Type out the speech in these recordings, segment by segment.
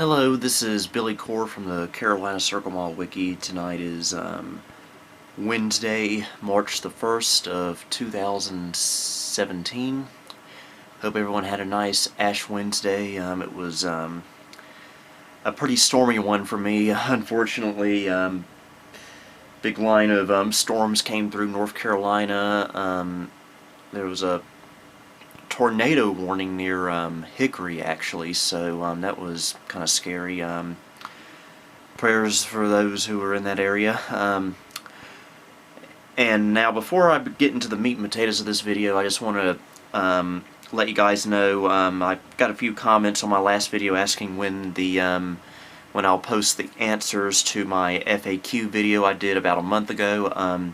Hello, this is Billy Core from the Carolina Circle Mall Wiki. Tonight is Wednesday, March the 1st of 2017. Hope everyone had a nice Ash Wednesday. It was a pretty stormy one for me, unfortunately. Big line of storms came through North Carolina. There was a tornado warning near Hickory, actually, so that was kind of scary. Prayers for those who were in that area. And now, before I get into the meat and potatoes of this video, I just want to let you guys know I got a few comments on my last video asking when I'll post the answers to my FAQ video I did about a month ago.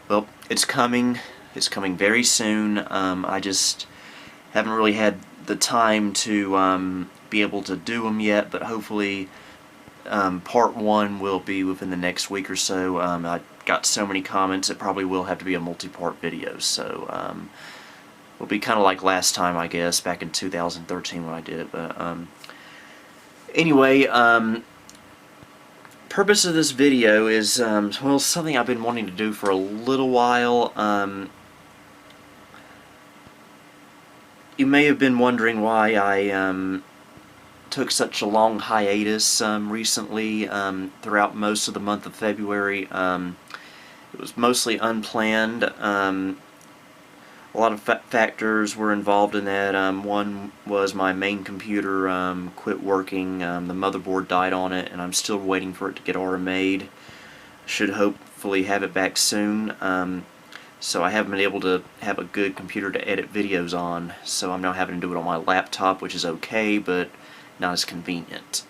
Well, it's coming. It's coming very soon. I just haven't really had the time to be able to do them yet, but hopefully part one will be within the next week or so. I got so many comments it probably will have to be a multi-part video, so it'll be kind of like last time, I guess, back in 2013 when I did it. But anyway, purpose of this video is well, something I've been wanting to do for a little while. You may have been wondering why I took such a long hiatus recently throughout most of the month of February. It was mostly unplanned. A lot of factors were involved in that. One was my main computer quit working. The motherboard died on it, and I'm still waiting for it to get RMA'd. Should hopefully have it back soon. So I haven't been able to have a good computer to edit videos on, so I'm now having to do it on my laptop, which is okay, but not as convenient.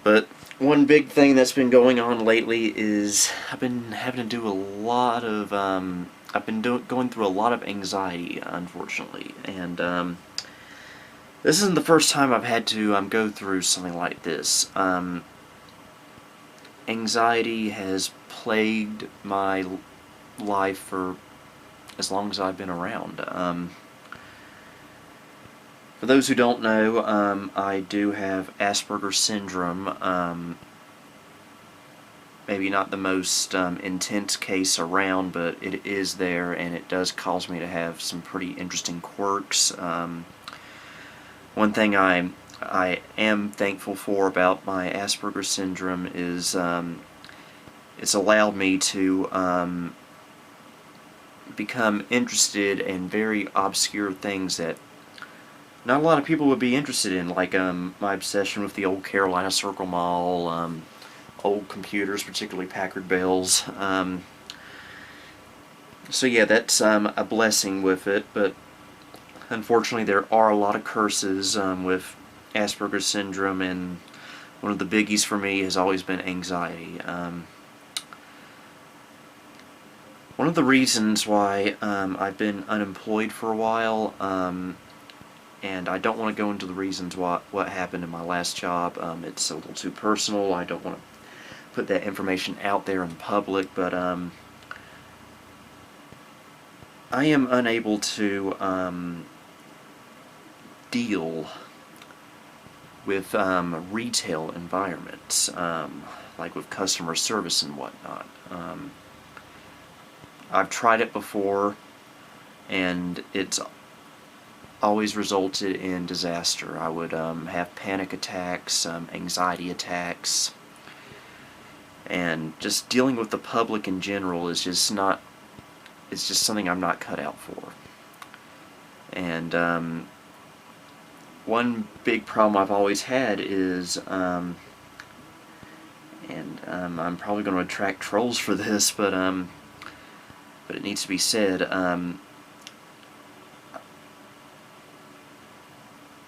But one big thing that's been going on lately is I've been having to do a lot of going through a lot of anxiety, unfortunately, and this isn't the first time I've had to go through something like this. Anxiety has plagued my life for as long as I've been around. For those who don't know, I do have Asperger's syndrome. Maybe not the most intense case around, but it is there, and it does cause me to have some pretty interesting quirks. One thing I am thankful for about my Asperger's syndrome is it's allowed me to become interested in very obscure things that not a lot of people would be interested in, like my obsession with the old Carolina Circle Mall, old computers, particularly Packard Bells. So yeah, that's a blessing with it, but unfortunately there are a lot of curses with Asperger's syndrome, and one of the biggies for me has always been anxiety. One of the reasons why I've been unemployed for a while, and I don't want to go into the reasons what happened in my last job. It's a little too personal. I don't want to put that information out there in public, but I am unable to deal with retail environments, like with customer service and whatnot. I've tried it before, and it's always resulted in disaster. I would have panic attacks, anxiety attacks, and just dealing with the public in general is just not, it's just something I'm not cut out for. And one big problem I've always had is, and I'm probably going to attract trolls for this, but it needs to be said,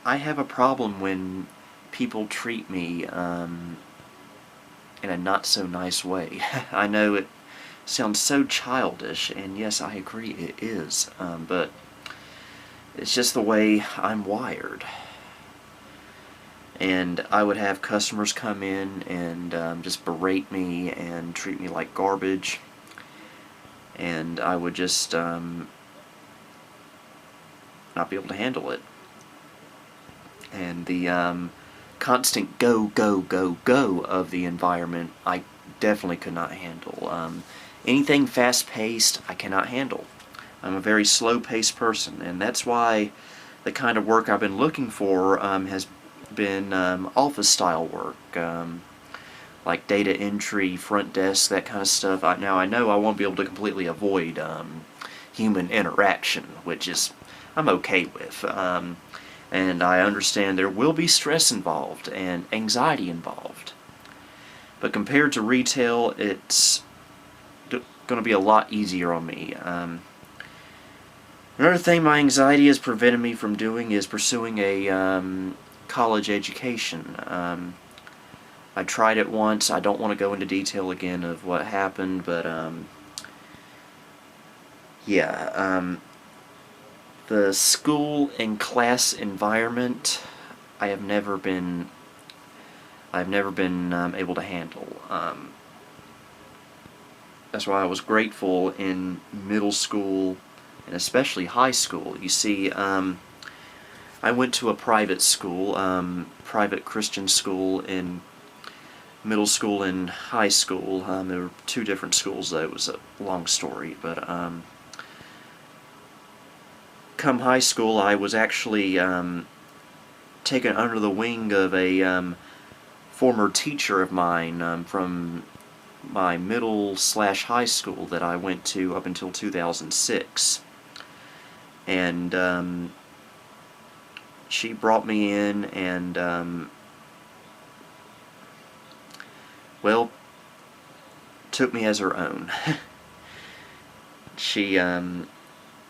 I have a problem when people treat me in a not-so-nice way. I know it sounds so childish, and yes, I agree, it is, but it's just the way I'm wired. And I would have customers come in and just berate me and treat me like garbage, and I would just not be able to handle it. And the constant go, go, go, go of the environment, I definitely could not handle. Anything fast-paced, I cannot handle. I'm a very slow-paced person, and that's why the kind of work I've been looking for has been office-style work, like data entry, front desk, that kind of stuff. Now I know I won't be able to completely avoid human interaction, which is I'm okay with. And I understand there will be stress involved and anxiety involved. But compared to retail, it's going to be a lot easier on me. Another thing my anxiety has prevented me from doing is pursuing a college education. I tried it once. I don't want to go into detail again of what happened, but yeah, the school and class environment I have never been able to handle. That's why I was grateful in middle school and especially high school. You see, I went to a private school, private Christian school in middle school and high school. There were two different schools, though. It was a long story, but come high school, I was actually taken under the wing of a former teacher of mine from my middle/high school that I went to up until 2006. And she brought me in and well, took me as her own. She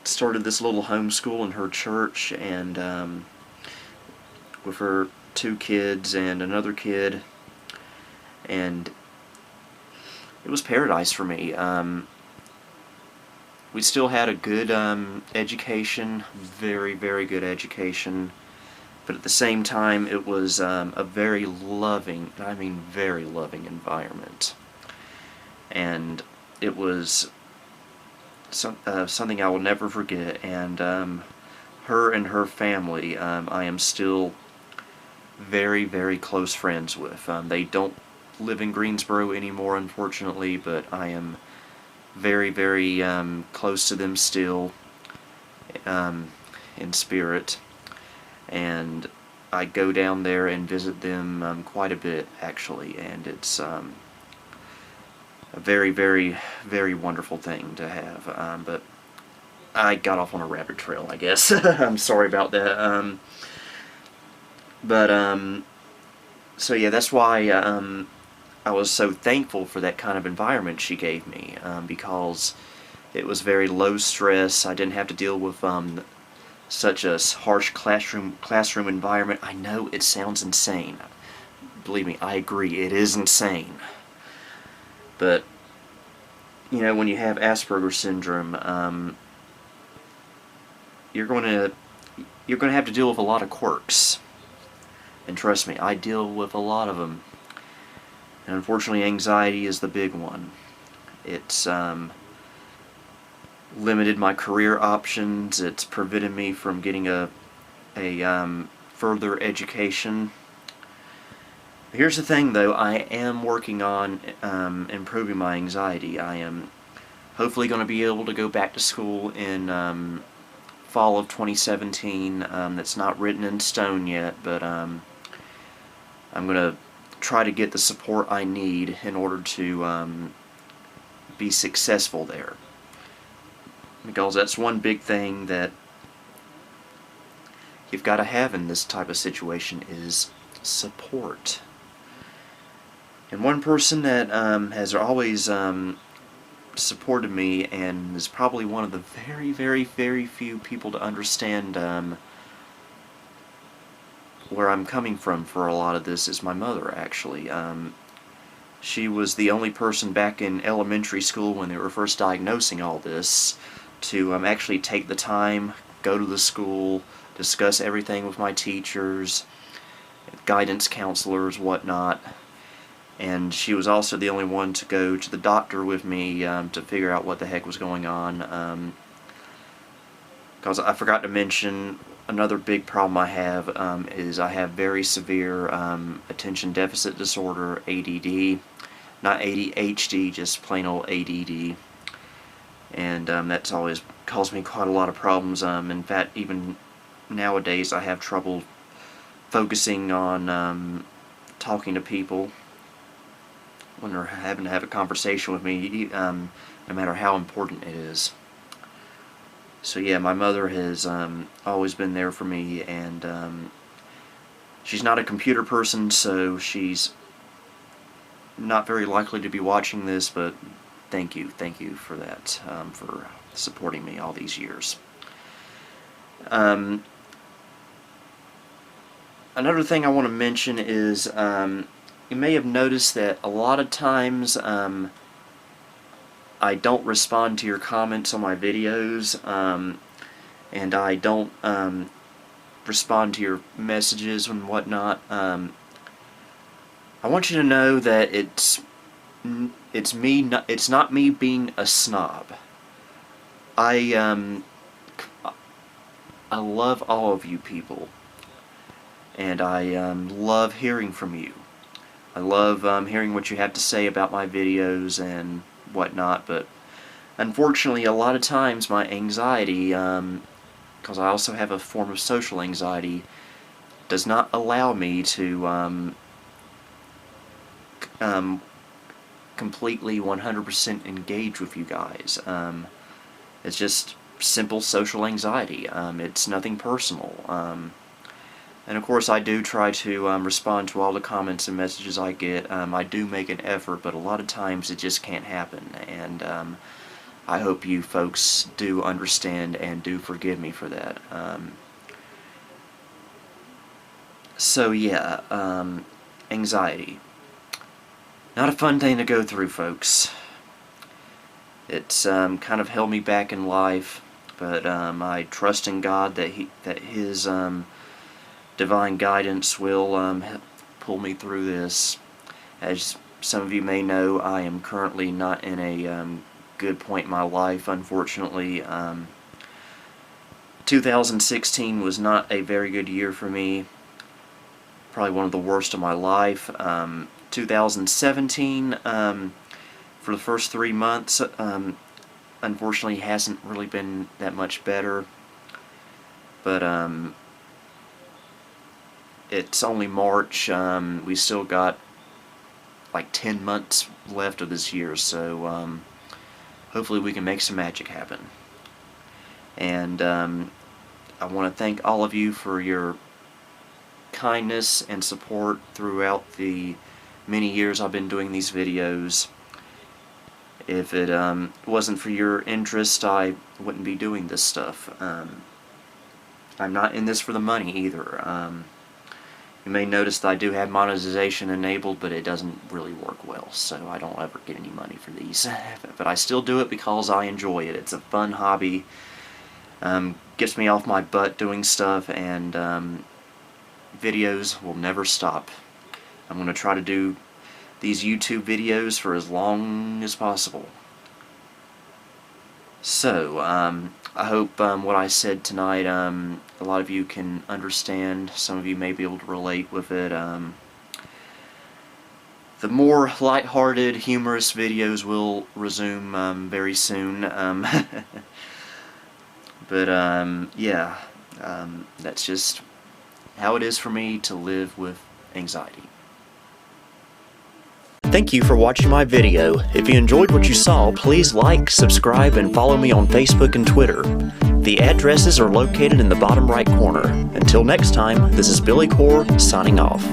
started this little homeschool in her church, and with her two kids and another kid, and it was paradise for me. We still had a good education, very, very good education, but at the same time it was a very loving, I mean very loving environment. And it was something I will never forget, and her and her family I am still very, very close friends with. They don't live in Greensboro anymore, unfortunately, but I am very, very close to them still in spirit, and I go down there and visit them quite a bit, actually, and it's a very, very, very wonderful thing to have. But I got off on a rabbit trail, I guess. I'm sorry about that. So yeah, that's why I was so thankful for that kind of environment she gave me, because it was very low stress. I didn't have to deal with such a harsh classroom environment. I know it sounds insane. Believe me, I agree, it is insane. But you know, when you have Asperger's syndrome, you're going to have to deal with a lot of quirks. And trust me, I deal with a lot of them. And unfortunately, anxiety is the big one. It's limited my career options. It's prevented me from getting a further education. Here's the thing, though. I am working on improving my anxiety. I am hopefully going to be able to go back to school in fall of 2017. That's not written in stone yet, but I'm going to try to get the support I need in order to be successful there. Because that's one big thing that you've got to have in this type of situation is support. And one person that has always supported me and is probably one of the very, very, very few people to understand where I'm coming from for a lot of this is my mother, actually. She was the only person back in elementary school when they were first diagnosing all this to actually take the time, go to the school, discuss everything with my teachers, guidance counselors, whatnot. And she was also the only one to go to the doctor with me to figure out what the heck was going on. Because I forgot to mention, another big problem I have is I have very severe attention deficit disorder, ADD. Not ADHD, just plain old ADD. And that's always caused me quite a lot of problems. In fact, even nowadays I have trouble focusing on talking to people when they're having to have a conversation with me, no matter how important it is. So yeah, my mother has always been there for me, and she's not a computer person, so she's not very likely to be watching this, but thank you for that, for supporting me all these years. Another thing I want to mention is you may have noticed that a lot of times I don't respond to your comments on my videos, and I don't respond to your messages and whatnot. I want you to know that it's not me being a snob. I love all of you people, and I love hearing from you. I love hearing what you have to say about my videos and whatnot, but unfortunately a lot of times my anxiety, because I also have a form of social anxiety, does not allow me to completely 100% engage with you guys. It's just simple social anxiety. It's nothing personal. And of course I do try to respond to all the comments and messages I get. I do make an effort, but a lot of times it just can't happen, and I hope you folks do understand and do forgive me for that. So yeah, anxiety. Not a fun thing to go through, folks. It's kind of held me back in life, but I trust in God that His divine guidance will pull me through this. As some of you may know, I am currently not in a good point in my life, unfortunately. 2016 was not a very good year for me. Probably one of the worst of my life. 2017, for the first 3 months, unfortunately hasn't really been that much better. But it's only March. We still got like 10 months left of this year, so hopefully we can make some magic happen. And I want to thank all of you for your kindness and support throughout the many years I've been doing these videos. If it wasn't for your interest, I wouldn't be doing this stuff. I'm not in this for the money either. You may notice that I do have monetization enabled, but it doesn't really work well, so I don't ever get any money for these. But I still do it because I enjoy it. It's a fun hobby. Gets me off my butt doing stuff, and videos will never stop. I'm going to try to do these YouTube videos for as long as possible. So, I hope what I said tonight, a lot of you can understand. Some of you may be able to relate with it. The more lighthearted, humorous videos will resume very soon. But yeah, that's just how it is for me to live with anxiety. Thank you for watching my video. If you enjoyed what you saw, please like, subscribe, and follow me on Facebook and Twitter. The addresses are located in the bottom right corner. Until next time, this is Billy Core signing off.